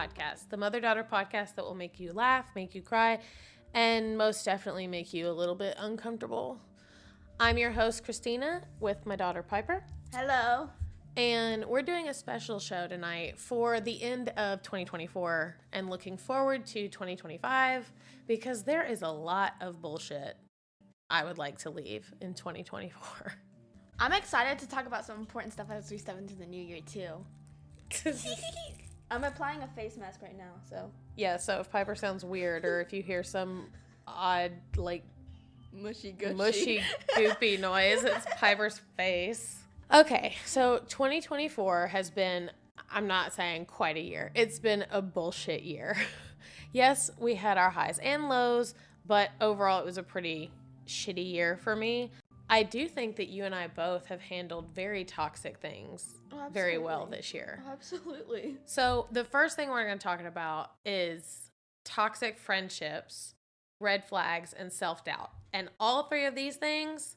podcast, the mother-daughter podcast that will make you laugh, make you cry, and most definitely make you a little bit uncomfortable. I'm your host, Christina, with my daughter, Piper. Hello. And we're doing a special show tonight for the end of 2024 and looking forward to 2025 because there is a lot of bullshit I would like to leave in 2024. I'm excited to talk about some important stuff as we step into the new year, too. I'm applying a face mask right now, so. Yeah, so if Piper sounds weird or if you hear some odd, like, mushy, goopy noise, it's Piper's face. Okay, so 2024 has been, I'm not saying quite a year. It's been a bullshit year. Yes, we had our highs and lows, but overall it was a pretty shitty year for me. I do think that you and I both have handled very toxic things very well this year. Absolutely. So the first thing we're going to talk about is toxic friendships, red flags, and self-doubt. And all three of these things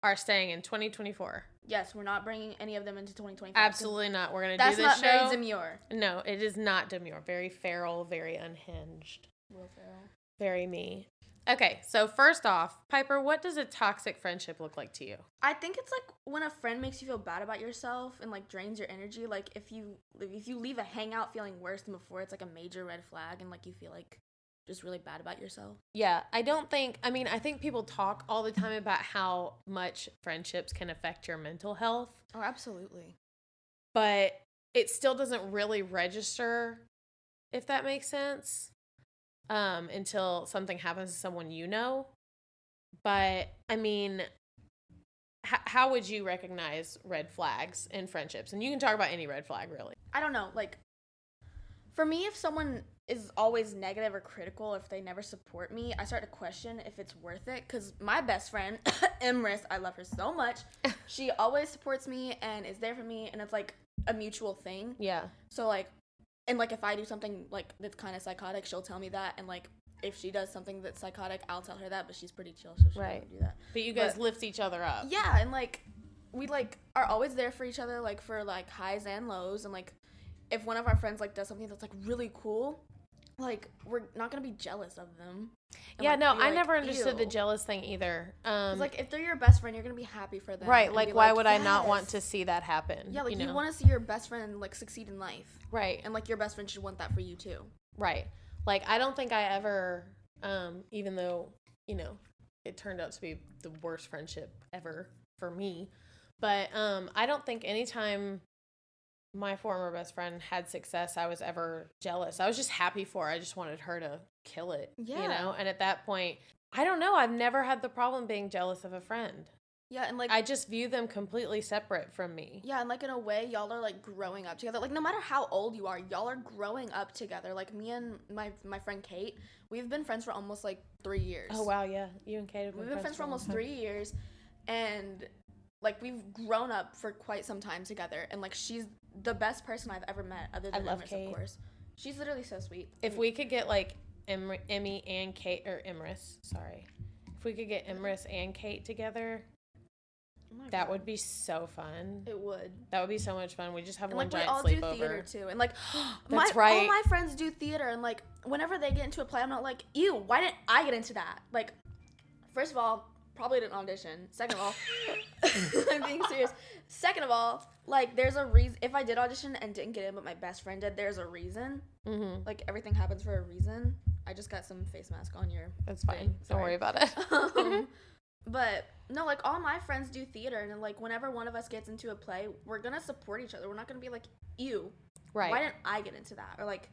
are staying in 2024. Yes, we're not bringing any of them into 2025. Absolutely not. We're going to do this show. That's not very demure. No, it is not demure. Very feral, very unhinged. Real feral. Very me. Okay, so first off, Piper, what does a toxic friendship look like to you? I think it's like when a friend makes you feel bad about yourself and like drains your energy. Like if you leave a hangout feeling worse than before, it's like a major red flag and like you feel like just really bad about yourself. Yeah, I think people talk all the time about how much friendships can affect your mental health. Oh, absolutely. But it still doesn't really register, if that makes sense. Until something happens to someone you know. But, I mean, how would you recognize red flags in friendships? And you can talk about any red flag, really. I don't know. Like, for me, if someone is always negative or critical, if they never support me, I start to question if it's worth it. Because my best friend, Emrys, I love her so much. She always supports me and is there for me. And it's, like, a mutual thing. Yeah. So, like, and, like, if I do something, like, that's kind of psychotic, she'll tell me that. And, like, if she does something that's psychotic, I'll tell her that. But she's pretty chill, so she doesn't do that. But you guys lift each other up. Yeah, and, like, we, like, are always there for each other, like, for, like, highs and lows. And, like, if one of our friends, like, does something that's, like, really cool, like, we're not going to be jealous of them. And, yeah, like, no, I like, never understood ew. the jealous thing either. Because, like, if they're your best friend, you're going to be happy for them. Right, like, why would I not yes. want to see that happen? Yeah, like, you know? want to see your best friend, like, succeed in life. Right. And, like, your best friend should want that for you, too. Right. Like, I don't think I ever, even though, you know, it turned out to be the worst friendship ever for me, but I don't think anytime my former best friend had success, I was ever jealous. I was just happy for her. I just wanted her to kill it, you know? And at that point, I don't know. I've never had the problem being jealous of a friend. Yeah, and, like, I just view them completely separate from me. Yeah, and, like, in a way, y'all are, like, growing up together. Like, no matter how old you are, y'all are growing up together. Like, me and my friend Kate, we've been friends for almost, like, 3 years. Oh, wow, yeah. You and Kate have been friends for almost 3 years. And, like, we've grown up for quite some time together. And, like, she's the best person I've ever met, other than Emrys, of course. She's literally so sweet. If we could get, like, Emmy and Kate, or Emrys, sorry. If we could get Emrys and Kate together, that would be so fun. It would. That would be so much fun. We just have and, one like, giant sleepover. We all do theater, too. And, like, That's right. all my friends do theater. And, like, whenever they get into a play, I'm not like, ew, why didn't I get into that? Like, first of all, probably didn't audition. Second of all, I'm being serious. Second of all, like, there's a reason. If I did audition and didn't get in, but my best friend did, there's a reason. Mm-hmm. Like, everything happens for a reason. I just got some face mask on your That's fine. Don't worry about it. But, no, like, all my friends do theater. And, like, whenever one of us gets into a play, we're going to support each other. We're not going to be like, ew. Right. Why didn't I get into that? Or, like,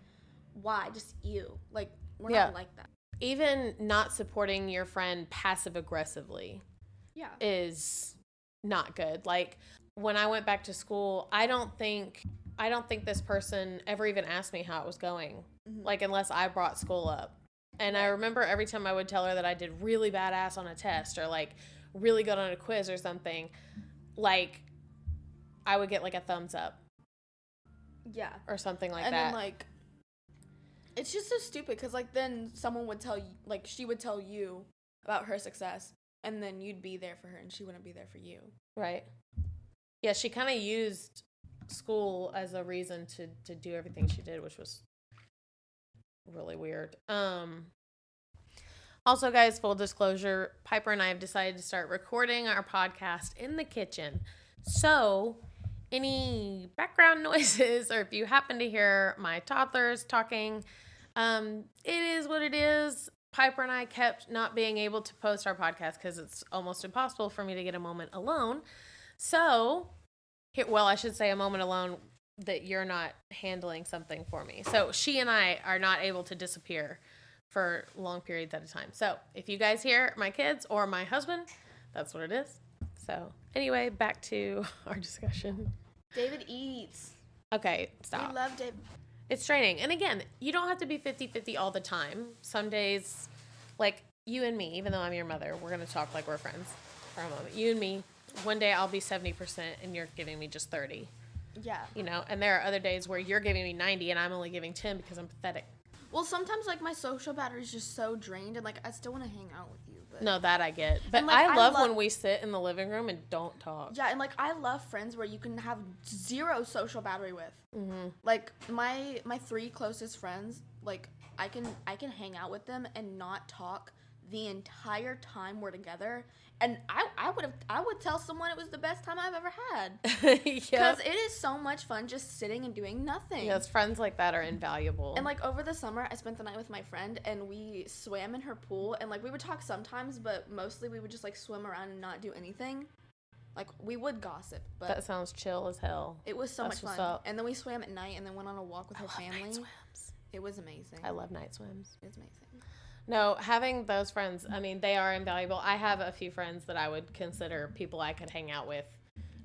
why? Just ew. Like, we're not like that. Even not supporting your friend passive-aggressively is not good. Like, when I went back to school, I don't think this person ever even asked me how it was going, like, unless I brought school up. And I remember every time I would tell her that I did really badass on a test or, like, really good on a quiz or something, like, I would get, like, a thumbs up. Yeah. Or something like that. that. And then, like, it's just so stupid because, like, then someone would tell you, like, she would tell you about her success, and then you'd be there for her, and she wouldn't be there for you. Right. Yeah, she kind of used school as a reason to do everything she did, which was really weird. Also, guys, full disclosure, Piper and I have decided to start recording our podcast in the kitchen. So, any background noises, or if you happen to hear my toddlers talking, it is what it is. Piper and I kept not being able to post our podcast because it's almost impossible for me to get a moment alone. So, I should say a moment alone that you're not handling something for me. So, she and I are not able to disappear for long periods at a time. So if you guys hear my kids or my husband, that's what it is. So anyway, back to our discussion. David eats. Okay, stop. We love David. It's training. And again, you don't have to be 50-50 all the time. Some days, like you and me, even though I'm your mother, we're going to talk like we're friends for a moment. You and me, one day I'll be 70% and you're giving me just 30. Yeah. You know, and there are other days where you're giving me 90 and I'm only giving 10 because I'm pathetic. Well, sometimes, like, my social battery's just so drained, and, like, I still want to hang out with you. But... No, that I get. But and, like, I love when we sit in the living room and don't talk. Yeah, and, like, I love friends where you can have zero social battery with. Mm-hmm. Like, my 3 closest friends, like, I can hang out with them and not talk the entire time we're together. And I would tell someone it was the best time I've ever had. Because it is so much fun just sitting and doing nothing. Yes, friends like that are invaluable. And, like, over the summer, I spent the night with my friend, and we swam in her pool. And, like, we would talk sometimes, but mostly we would just, like, swim around and not do anything. Like, we would gossip, but... That sounds chill as hell. It was so much fun. And then we swam at night and then went on a walk with her family. Night swims. It was amazing. I love night swims. It's amazing. No, having those friends, I mean, they are invaluable. I have a few friends that I would consider people I could hang out with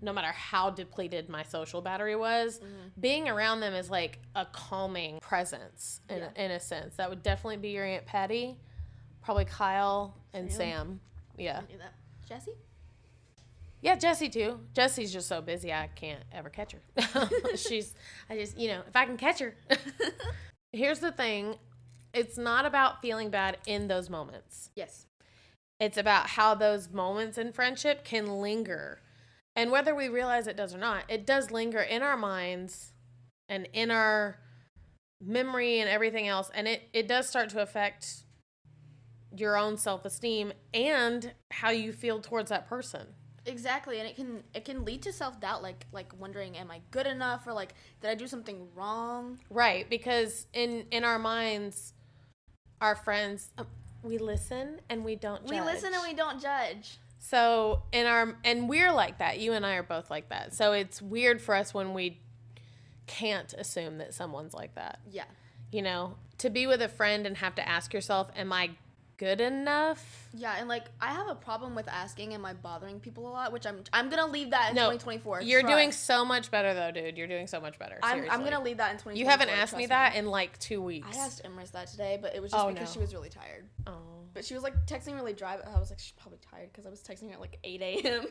no matter how depleted my social battery was. Mm-hmm. Being around them is like a calming presence in a sense. That would definitely be your Aunt Patty, probably Kyle and Sam. Yeah. Jessie? Yeah, Jessie too. Jessie's just so busy I can't ever catch her. If I can catch her. Here's the thing. It's not about feeling bad in those moments. Yes. It's about how those moments in friendship can linger. And whether we realize it does or not, it does linger in our minds and in our memory and everything else. And it does start to affect your own self-esteem and how you feel towards that person. Exactly, and it can lead to self-doubt, like wondering, am I good enough, or like, did I do something wrong? Right, because in our minds, our friends, we listen and we don't judge. We listen and we don't judge. So and we're like that. You and I are both like that. So it's weird for us when we can't assume that someone's like that. Yeah. You know, to be with a friend and have to ask yourself, am I good enough? Yeah, and like I have a problem with asking, am I bothering people a lot, which I'm gonna leave that in 2024. You're doing so much better though, dude. You're doing so much better. I'm gonna leave that in 2024. You haven't asked me that in like 2 weeks. I asked Emrys that today, but it was just because she was really tired. Oh. But she was like texting really dry. I was like, she's probably tired because I was texting her at like 8 a.m.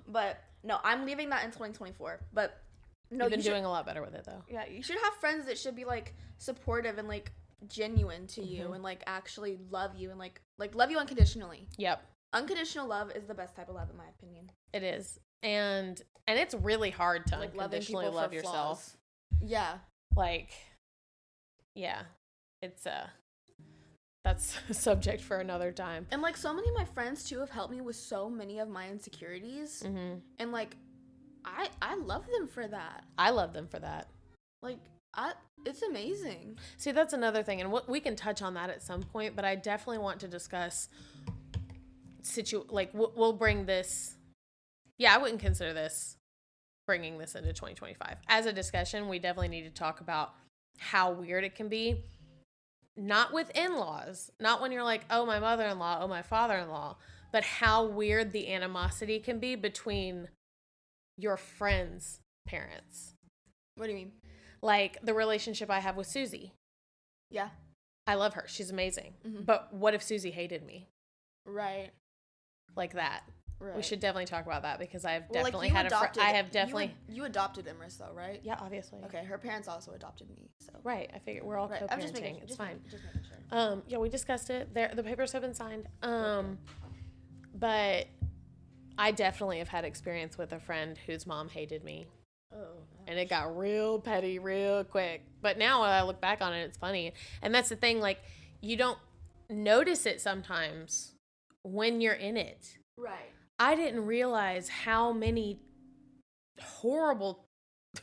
But no, I'm leaving that in 2024. But no, you've been doing a lot better with it though. Yeah, you should have friends that should be like supportive and like genuine to you and like actually love you and like love you unconditionally. Yep. Unconditional love is the best type of love in my opinion. It is. And it's really hard to like unconditionally love yourself. Yeah. Like yeah. It's that's a subject for another time. And like so many of my friends too have helped me with so many of my insecurities. Mm-hmm. And like I love them for that. I love them for that. Like it's amazing. See, that's another thing, and we can touch on that at some point, but I definitely want to discuss we'll bring this. Yeah, I wouldn't consider this bringing this into 2025 as a discussion. We definitely need to talk about how weird it can be, not with in-laws, not when you're like, oh, my mother-in-law, oh, my father-in-law, but how weird the animosity can be between your friends' parents. What do you mean? Like the relationship I have with Susie. Yeah. I love her. She's amazing. Mm-hmm. But what if Susie hated me? Right. Like that. Right. We should definitely talk about that because I've definitely had a friend. I have definitely. You adopted Emrys though, right? Yeah, obviously. Okay, her parents also adopted me. So. Right. I figured we're all co-parenting. It's fine. Just making sure. Yeah, we discussed it. The papers have been signed. But I definitely have had experience with a friend whose mom hated me. Oh, and it got real petty real quick. But now when I look back on it, it's funny. And that's the thing, like, you don't notice it sometimes when you're in it. Right. I didn't realize how many horrible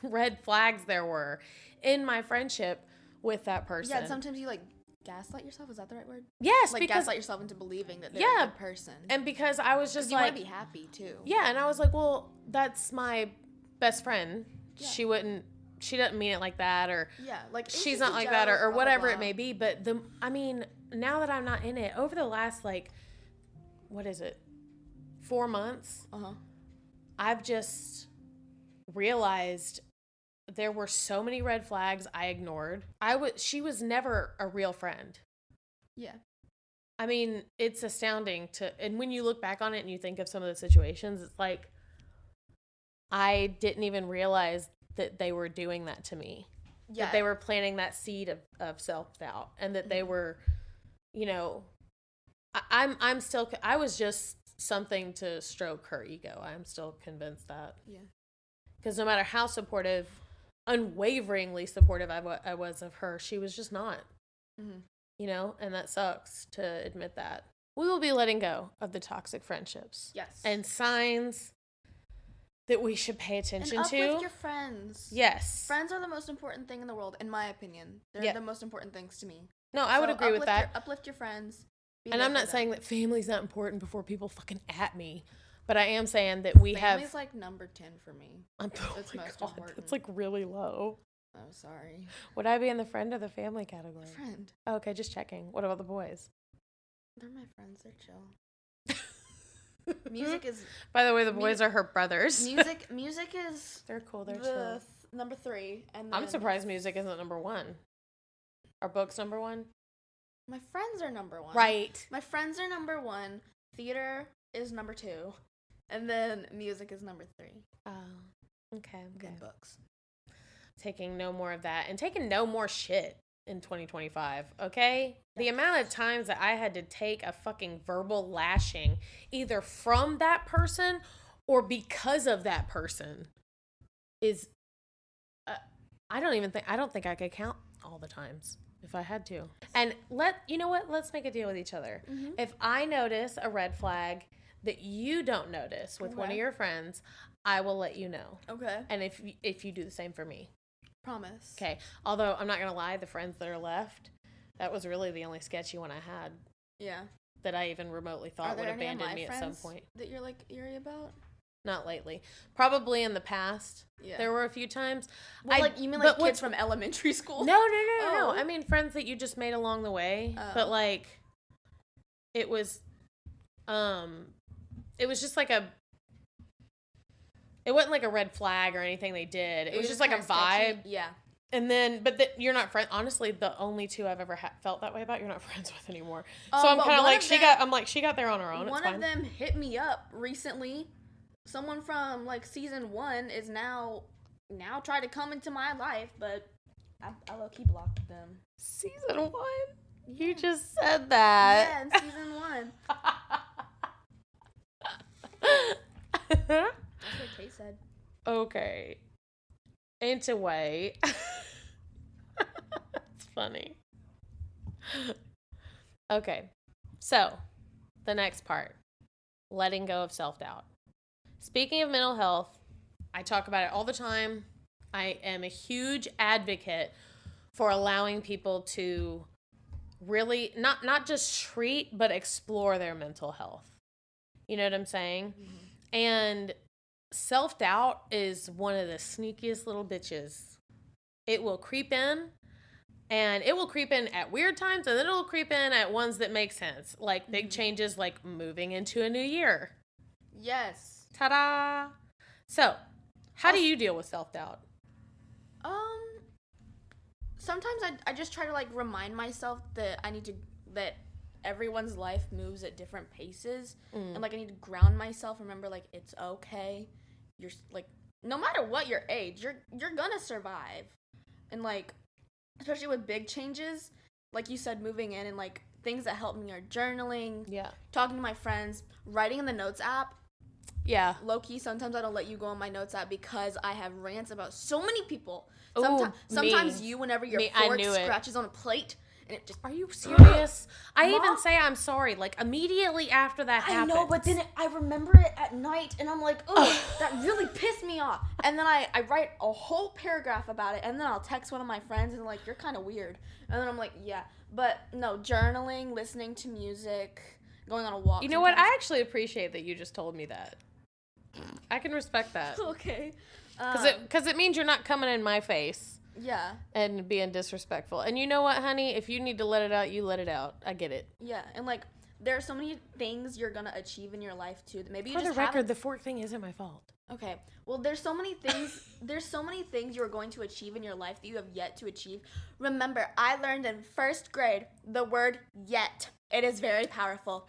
red flags there were in my friendship with that person. Yeah, sometimes you, like, gaslight yourself. Is that the right word? Yes, like, because gaslight yourself into believing that they're a good person. And because I was just you like, want to be happy too. Yeah, and I was like, well, that's my best friend. Yeah. She doesn't mean it like that, or like she's not like that, or whatever it may be. But now that I'm not in it, over the last, like, what is it, 4 months, I've just realized there were so many red flags I ignored. She was never a real friend. Yeah. I mean, it's astounding and when you look back on it and you think of some of the situations, it's like, I didn't even realize that they were doing that to me. Yeah. That they were planting that seed of self-doubt, and that they were, I was just something to stroke her ego. I'm still convinced that. Yeah. Because no matter how supportive, unwaveringly supportive I was of her, she was just not. Mm-hmm. And that sucks to admit that. We will be letting go of the toxic friendships. Yes. And signs that we should pay attention to. Uplift your friends. Yes. Friends are the most important thing in the world, in my opinion. They're the most important things to me. No, I would agree with that. Uplift your friends. And I'm not saying that family's not important before people fucking at me. But I am saying that Family's like number 10 for me. That's most important. It's like really low. Oh, sorry. Would I be in the friend or the family category? Friend. Oh, okay, just checking. What about the boys? They're my friends. They're chill. Music is... By the way, the boys are her brothers. Music is... They're cool. They're chill. Number 3. And I'm surprised music isn't number 1. Are books number 1? My friends are number 1. Right. My friends are number 1. Theater is number 2. And then music is number 3. Oh, okay. Good books. Taking no more of that, and taking no more shit in 2025, okay? Yes. The amount of times that I had to take a fucking verbal lashing, either from that person or because of that person, is, I don't think I could count all the times if I had to. And you know what? Let's make a deal with each other. Mm-hmm. If I notice a red flag that you don't notice with one of your friends, I will let you know. Okay. And if you do the same for me. Promise. Okay. Although, I'm not going to lie, the friends that are left, that was really the only sketchy one I had. Yeah. That I even remotely thought would abandon me at some point. That you're, like, eerie about? Not lately. Probably in the past. Yeah. There were a few times. Well, you mean like kids from elementary school? No. I mean friends that you just made along the way. Oh. But, like, it was just like it wasn't like a red flag or anything they did. It was just like a vibe. Sketchy. Yeah. And then, you're not friends. Honestly, the only two I've ever felt that way about, you're not friends with anymore. So I'm kind of like, she got there on her own. One of them hit me up recently. Someone from like season 1 is now trying to come into my life, but I low-key blocked them. Season 1? Yeah. You just said that. Yeah, in season 1. That's what Kay said. Okay. Anyway. It's funny. Okay. So, the next part. Letting go of self-doubt. Speaking of mental health, I talk about it all the time. I am a huge advocate for allowing people to really not just treat, but explore their mental health. You know what I'm saying? Mm-hmm. And self-doubt is one of the sneakiest little bitches. It will creep in, and it will creep in at weird times, and then it'll creep in at ones that make sense, like big changes, like moving into a new year. Yes. Ta-da! So, how do you deal with self-doubt? Sometimes I just try to, like, remind myself that that everyone's life moves at different paces. And, like, I need to ground myself, remember, like, it's okay. You're, like, no matter what your age, you're gonna survive. And, like, especially with big changes, like you said, moving in, and, like, things that help me are journaling, talking to my friends, writing in the notes app. Yeah. Low-key, sometimes I don't let you go on my notes app because I have rants about so many people. Sometimes you, whenever your fork scratches on a plate, and it just... Are you serious? I even say I'm sorry, like, immediately after that happens. I know, but then I remember it at night, and I'm like, oh, that really pissed me off. And then I write a whole paragraph about it, and then I'll text one of my friends, and like, you're kind of weird. And then I'm like, yeah. But no, journaling, listening to music, going on a walk. You know what? I actually appreciate that you just told me that. I can respect that. Okay. Because it means you're not coming in my face. Yeah. And being disrespectful. And you know what, honey? If you need to let it out, you let it out. I get it. Yeah. And, like, there are so many things you're going to achieve in your life, too, that maybe you For just the record, the fork thing isn't my fault. Okay. Well, there's so many things you're going to achieve in your life that you have yet to achieve. Remember, I learned in first grade the word yet. It is very powerful.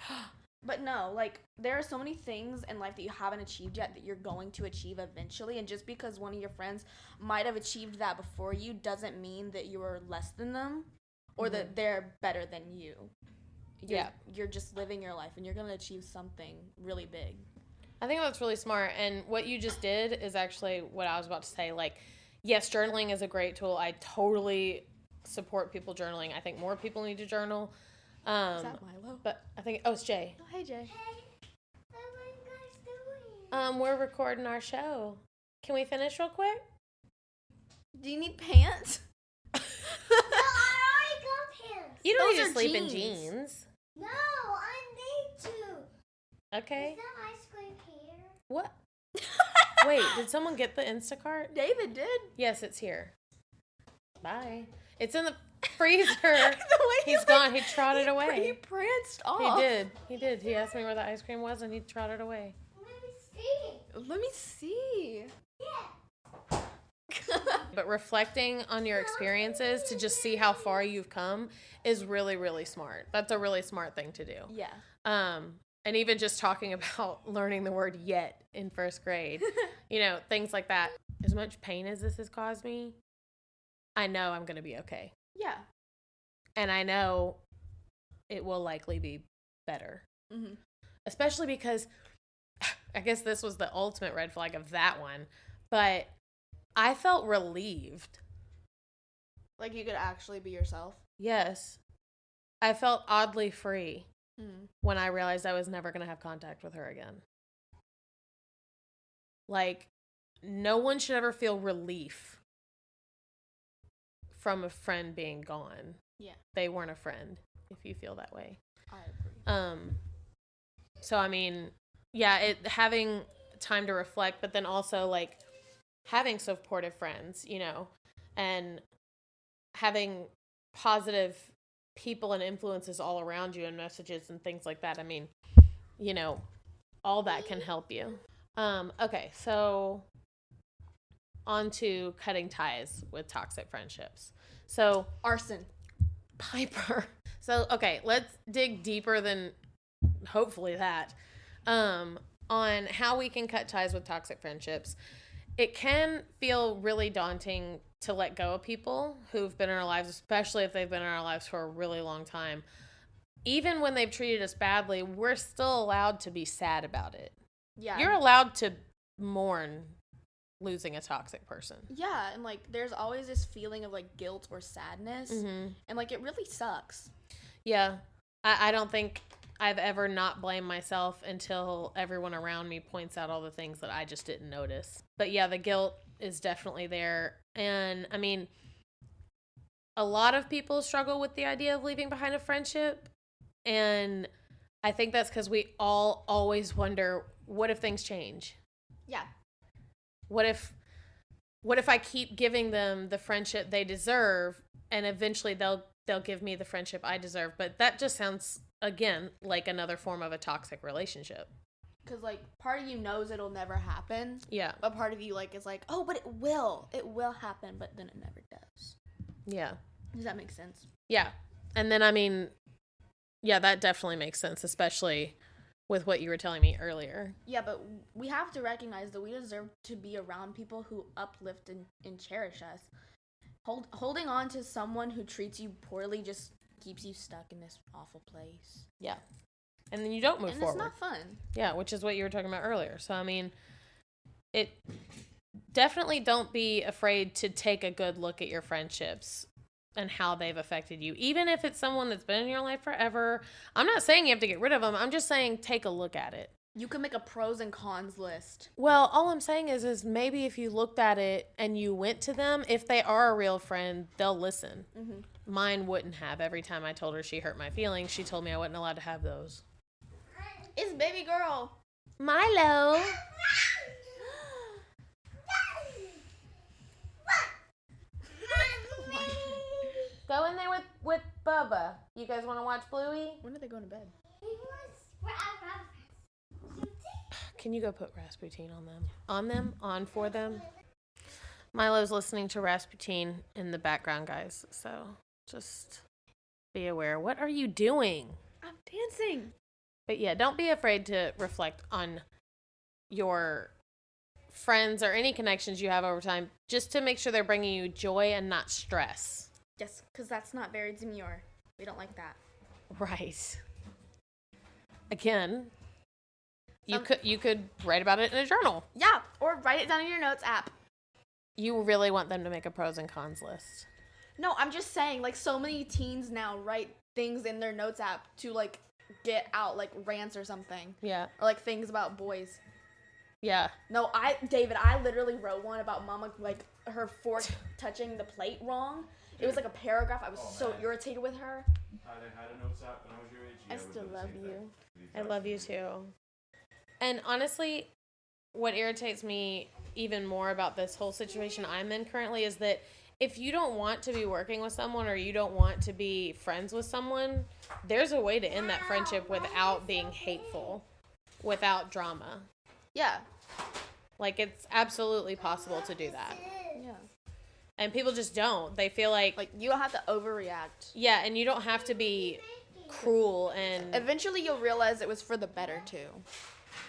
But no, like, there are so many things in life that you haven't achieved yet that you're going to achieve eventually. And just because one of your friends might have achieved that before you doesn't mean that you are less than them or that they're better than you. You're just living your life, and you're going to achieve something really big. I think that's really smart. And what you just did is actually what I was about to say. Like, yes, journaling is a great tool. I totally support people journaling. I think more people need to journal. Is that Milo? But I think, it's Jay. Oh, hey, Jay. Hey, what are you guys doing? We're recording our show. Can we finish real quick? Do you need pants? No, I already got pants. You don't Those need to are sleep in jeans. jeans. No, I need to. Okay. Is that ice cream here? What? Wait, did someone get the Instacart? David did. Yes, it's here. Bye. It's in the freezer. He's gone. He trotted away. He pranced off. He did. He asked me where the ice cream was, and he trotted away. Let me see. Yeah. But reflecting on your experiences to just see how far you've come is really, really smart. That's a really smart thing to do. Yeah. And even just talking about learning the word yet in first grade, things like that. As much pain as this has caused me, I know I'm going to be okay. Yeah. And I know it will likely be better. Mm-hmm. Especially because I guess this was the ultimate red flag of that one. But I felt relieved. Like you could actually be yourself? Yes. I felt oddly free when I realized I was never going to have contact with her again. Like, no one should ever feel relief from a friend being gone. Yeah. They weren't a friend, if you feel that way. I agree. So, I mean, yeah, having time to reflect, but then also, like, having supportive friends, and having positive people and influences all around you and messages and things like that. I mean, all that can help you. Okay, so on to cutting ties with toxic friendships. So Arson. Piper. So, okay, let's dig deeper than hopefully that on how we can cut ties with toxic friendships. It can feel really daunting to let go of people who've been in our lives, especially if they've been in our lives for a really long time. Even when they've treated us badly, we're still allowed to be sad about it. Yeah. You're allowed to mourn losing a toxic person. Yeah, and like there's always this feeling of like guilt or sadness, and like it really sucks. Yeah. I don't think I've ever not blamed myself until everyone around me points out all the things that I just didn't notice. But yeah, the guilt is definitely there. And I mean, a lot of people struggle with the idea of leaving behind a friendship. And I think that's because we all always wonder, what if things change? Yeah. What if I keep giving them the friendship they deserve and eventually they'll give me the friendship I deserve? But that just sounds, again, like another form of a toxic relationship. Because, like, part of you knows it'll never happen. Yeah. But part of you, like, is like, oh, but it will. It will happen, but then it never does. Yeah. Does that make sense? Yeah. And then, I mean, yeah, that definitely makes sense, especially with what you were telling me earlier. Yeah, but we have to recognize that we deserve to be around people who uplift and cherish us. Holding on to someone who treats you poorly just keeps you stuck in this awful place. Yeah. and then you don't move forward. And it's not fun. Yeah, which is what you were talking about earlier. So, I mean, it definitely don't be afraid to take a good look at your friendships and how they've affected you. Even if it's someone that's been in your life forever. I'm not saying you have to get rid of them. I'm just saying take a look at it. You can make a pros and cons list. Well, all I'm saying is maybe if you looked at it and you went to them, if they are a real friend, they'll listen. Mm-hmm. Mine wouldn't have. Every time I told her she hurt my feelings, she told me I wasn't allowed to have those. It's baby girl. Milo. Go in there with Bubba. You guys want to watch Bluey? When are they going to bed? Can you go put Rasputin on them? On them? On for them? Milo's listening to Rasputin in the background, guys. So just be aware. What are you doing? I'm dancing. But yeah, don't be afraid to reflect on your friends or any connections you have over time, just to make sure they're bringing you joy and not stress. Yes, because that's not very demure. We don't like that. Right. Again, you could write about it in a journal. Yeah, or write it down in your notes app. You really want them to make a pros and cons list. No, I'm just saying, like, so many teens now write things in their notes app to, like, get out, like, rants or something. Yeah. Or, like, things about boys. Yeah. No, David, I literally wrote one about Mama, like, her fork touching the plate wrong. It was like a paragraph. I was so irritated with her. I had a notes app when I was your age. I still love you. I love you too. And honestly, what irritates me even more about this whole situation I'm in currently is that if you don't want to be working with someone or you don't want to be friends with someone, there's a way to end that friendship without being hateful, without drama. Yeah. Like, it's absolutely possible to do that. Yeah. And people just don't. They feel like you don't have to overreact. Yeah, and you don't have to be cruel and... Eventually you'll realize it was for the better, too.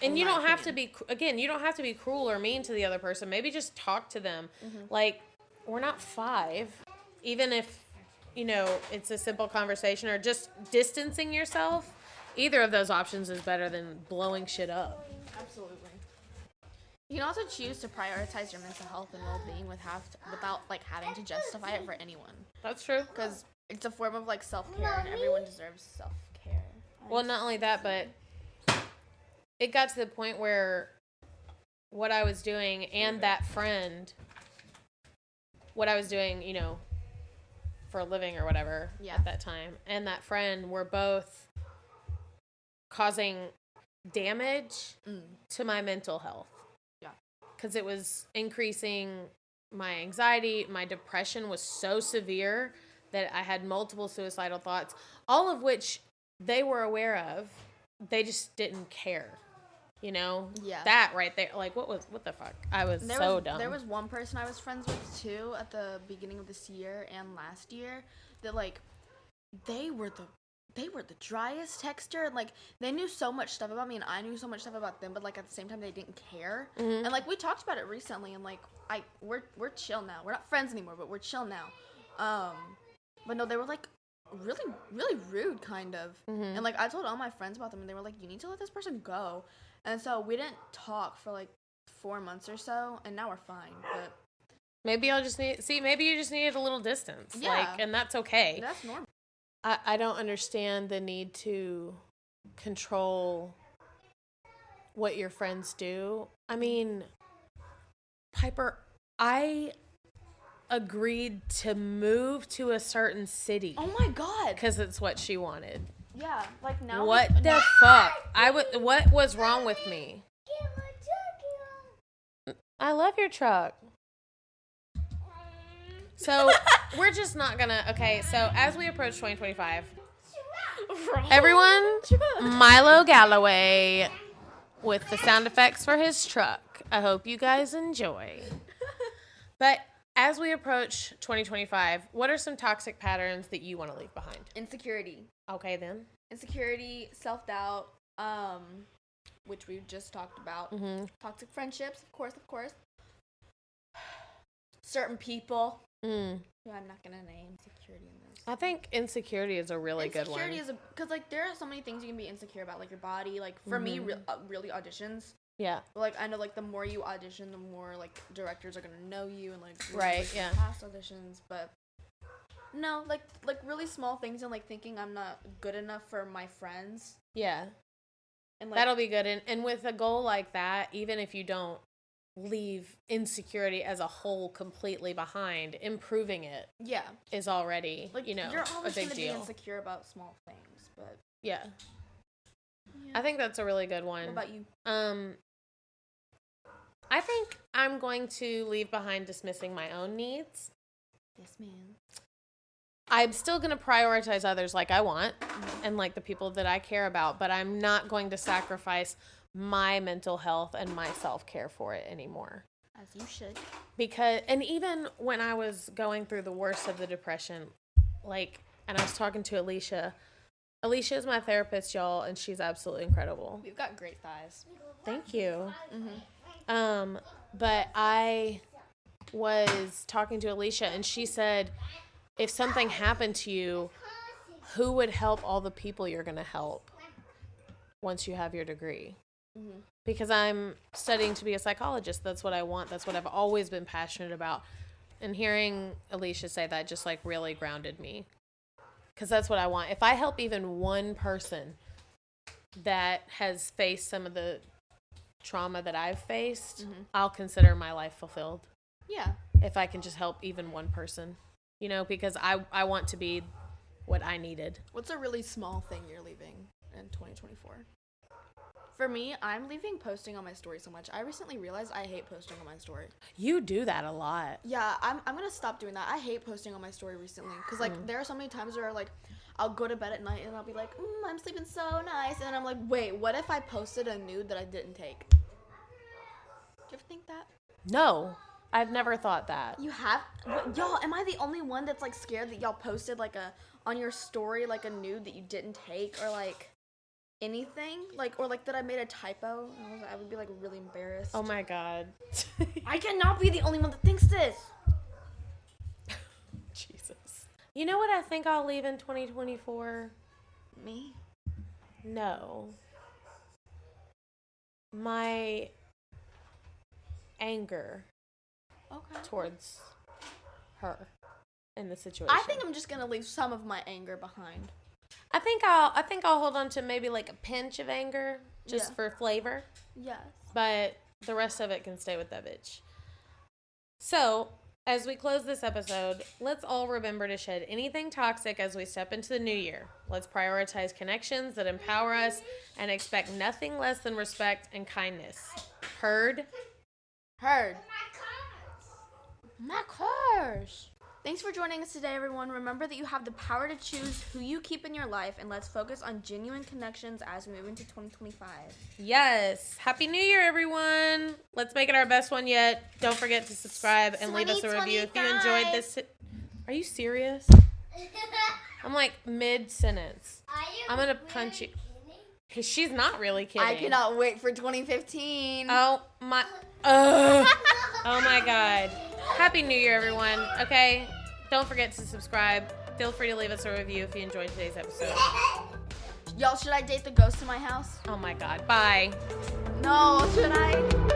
And you don't have to be... Again, you don't have to be cruel or mean to the other person. Maybe just talk to them. Mm-hmm. Like, we're not 5. Even if, you know, it's a simple conversation or just distancing yourself, either of those options is better than blowing shit up. Absolutely. You can also choose to prioritize your mental health and well-being without like having to justify it for anyone. That's true. Because it's a form of like self-care, and everyone deserves self-care. Well, not only that, but it got to the point where what I was doing and that friend, what I was doing, you know, for a living or whatever at that time, and that friend were both causing damage to my mental health. Because it was increasing my anxiety. My depression was so severe that I had multiple suicidal thoughts, all of which they were aware of. They just didn't care, you know? Yeah. That right there, like, what the fuck? I was so dumb. There was one person I was friends with, too, at the beginning of this year and last year that, like, they were the driest texter, and like they knew so much stuff about me and I knew so much stuff about them, but like at the same time they didn't care. Mm-hmm. And like we talked about it recently, and like we're chill now. We're not friends anymore, but we're chill now. But no, they were like really, really rude, kind of. Mm-hmm. And like I told all my friends about them, and they were like, "You need to let this person go." And so we didn't talk for like 4 months or so, and now we're fine. But maybe maybe you just needed a little distance. Yeah. Like, and that's okay. That's normal. I don't understand the need to control what your friends do. I mean, Piper, I agreed to move to a certain city. Oh my God. Because it's what she wanted. Yeah, like now. What the fuck? What was wrong with me? I love your truck. So, we're just not gonna... Okay, so as we approach 2025, everyone, Milo Galloway with the sound effects for his truck. I hope you guys enjoy. But as we approach 2025, what are some toxic patterns that you want to leave behind? Insecurity. Okay, then. Insecurity, self-doubt, which we just talked about. Mm-hmm. Toxic friendships, of course. Certain people. Yeah, I'm not gonna name insecurity in this. I think insecurity is a really good one. Insecurity is because like there are so many things you can be insecure about, like your body. Like for me, really auditions. Yeah. But, like I know, like the more you audition, the more like directors are gonna know you and like past auditions. But no, like really small things and like thinking I'm not good enough for my friends. Yeah. And like, that'll be good. And with a goal like that, even if you don't leave insecurity as a whole completely behind, improving it is already, like, you're always a big gonna deal. Be insecure about small things, but yeah. I think that's a really good one. What about you? I think I'm going to leave behind dismissing my own needs. Yes, ma'am. I'm still going to prioritize others like I want and like the people that I care about, but I'm not going to sacrifice my mental health and my self-care for it anymore. As you should. And even when I was going through the worst of the depression, and I was talking to Alicia. Alicia is my therapist, y'all, and she's absolutely incredible. We've got great thighs. Thank you. But I was talking to Alicia, and she said, if something happened to you, who would help all the people you're going to help once you have your degree? Because I'm studying to be a psychologist. That's what I want. That's what I've always been passionate about. And hearing Alicia say that just like really grounded me. Because that's what I want. If I help even one person that has faced some of the trauma that I've faced, I'll consider my life fulfilled. Yeah. If I can just help even one person, because I want to be what I needed. What's a really small thing you're leaving in 2024? For me, I'm leaving posting on my story so much. I recently realized I hate posting on my story. You do that a lot. Yeah, I'm going to stop doing that. I hate posting on my story recently because, like, there are so many times where, like, I'll go to bed at night and I'll be like, I'm sleeping so nice. And then I'm like, wait, what if I posted a nude that I didn't take? Do you ever think that? No, I've never thought that. You have? Y'all, am I the only one that's, like, scared that y'all posted, like, on your story, like, a nude that you didn't take or, like, anything? Like, or, like, that I made a typo? I would be, like, really embarrassed. Oh, my God. I cannot be the only one that thinks this. Jesus. You know what I think I'll leave in 2024? Me? No. My anger towards her in the situation. I think I'm just gonna leave some of my anger behind. I think I'll hold on to maybe like a pinch of anger just for flavor. Yes. But the rest of it can stay with that bitch. So, as we close this episode, let's all remember to shed anything toxic as we step into the new year. Let's prioritize connections that empower us and expect nothing less than respect and kindness. Heard? Heard. My cars. Thanks for joining us today, everyone. Remember that you have the power to choose who you keep in your life, and let's focus on genuine connections as we move into 2025. Yes. Happy New Year, everyone. Let's make it our best one yet. Don't forget to subscribe and leave us a review if you enjoyed this. Are you serious? I'm like mid-sentence. I'm going to punch you. Hey, she's not really kidding. I cannot wait for 2015. Oh, my. Oh my God. Happy New Year, everyone. Okay? Don't forget to subscribe. Feel free to leave us a review if you enjoyed today's episode. Y'all, should I date the ghost in my house? Oh my God. Bye. No, should I?